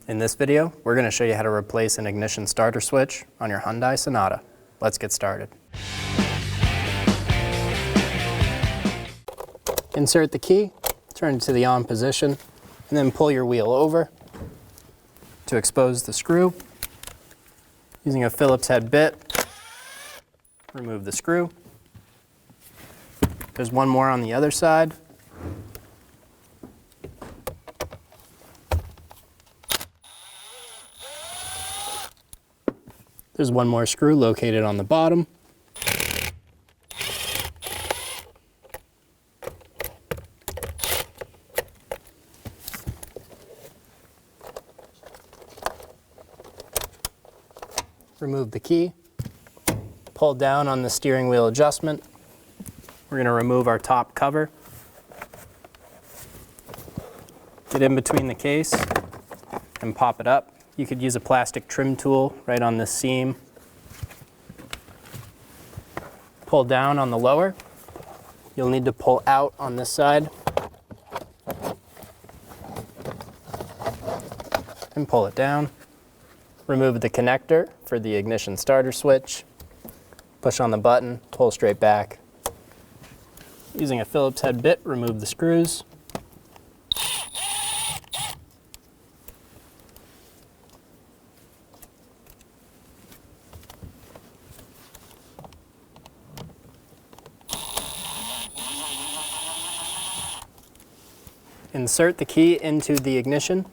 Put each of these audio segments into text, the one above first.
In this video, we're going to show you how to replace an ignition starter switch on your Hyundai Sonata. Let's get started. Insert the key, turn it to the on position, and then pull your wheel over to expose the screw. Using a Phillips head bit, remove the screw. There's one more on the other side. There's one more screw located on the bottom. Remove the key, pull down on the steering wheel adjustment. We're going to remove our top cover. Get in between the case and pop it up. You could use a plastic trim tool right on this seam. Pull down on the lower. You'll need to pull out on this side and pull it down. Remove the connector for the ignition starter switch. Push on the button, pull straight back. Using a Phillips head bit, remove the screws. Insert the key into the ignition,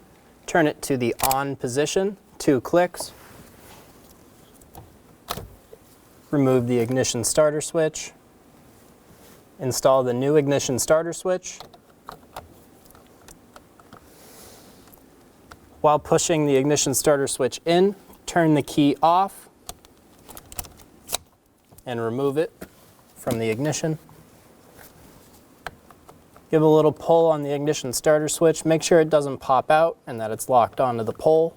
turn it to the on position, 2 clicks. Remove the ignition starter switch. Install the new ignition starter switch. While pushing the ignition starter switch in, turn the key off and remove it from the ignition. Give a little pull on the ignition starter switch. Make sure it doesn't pop out and that it's locked onto the pole.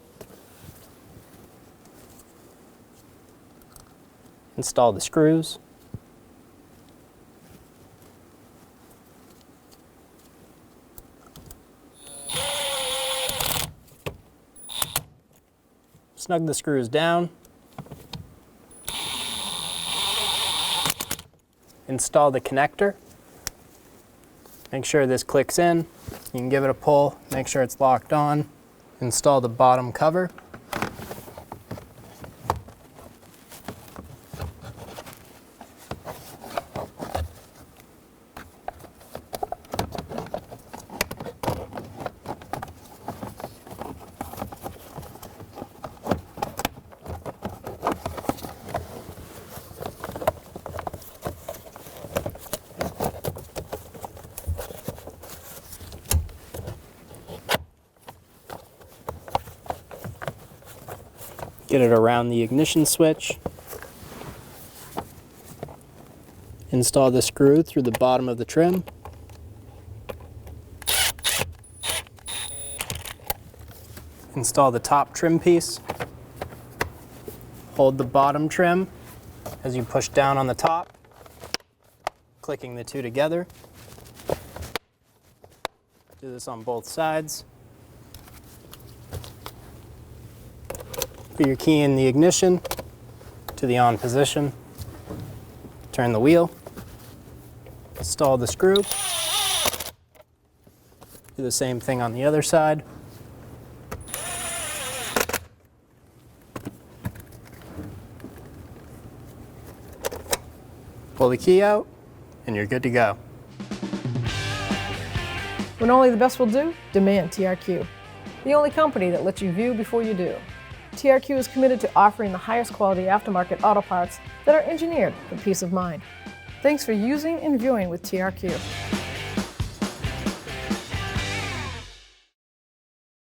Install the screws. Snug the screws down. Install the connector. Make sure this clicks in. You can give it a pull, make sure it's locked on. Install the bottom cover. Get it around the ignition switch. Install the screw through the bottom of the trim. Install the top trim piece. Hold the bottom trim as you push down on the top, clicking the two together. Do this on both sides. Put your key in the ignition to the on position. Turn the wheel. Install the screw. Do the same thing on the other side. Pull the key out, and you're good to go. When only the best will do, demand TRQ. The only company that lets you view before you do. TRQ is committed to offering the highest quality aftermarket auto parts that are engineered for peace of mind. Thanks for using and viewing with TRQ.